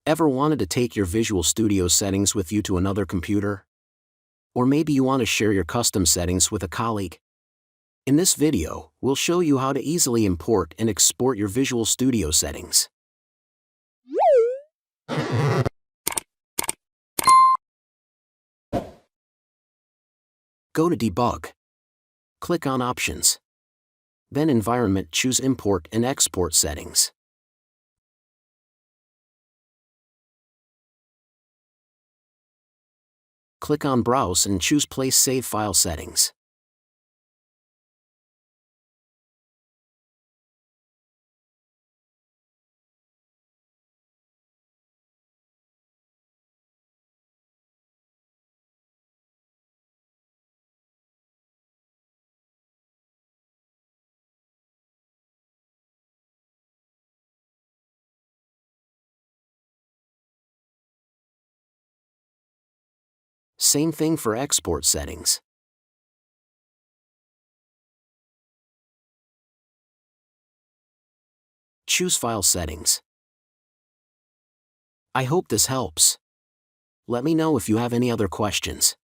Ever wanted to take your Visual Studio settings with you to another computer? Or maybe you want to share your custom settings with a colleague? In this video, we'll show you how to easily import and export your Visual Studio settings. Go to Debug. Click on Options. Then Environment, choose Import and Export Settings. Click on Browse and choose Place Save File Settings. Same thing for export settings. Choose File Settings. I hope this helps. Let me know if you have any other questions.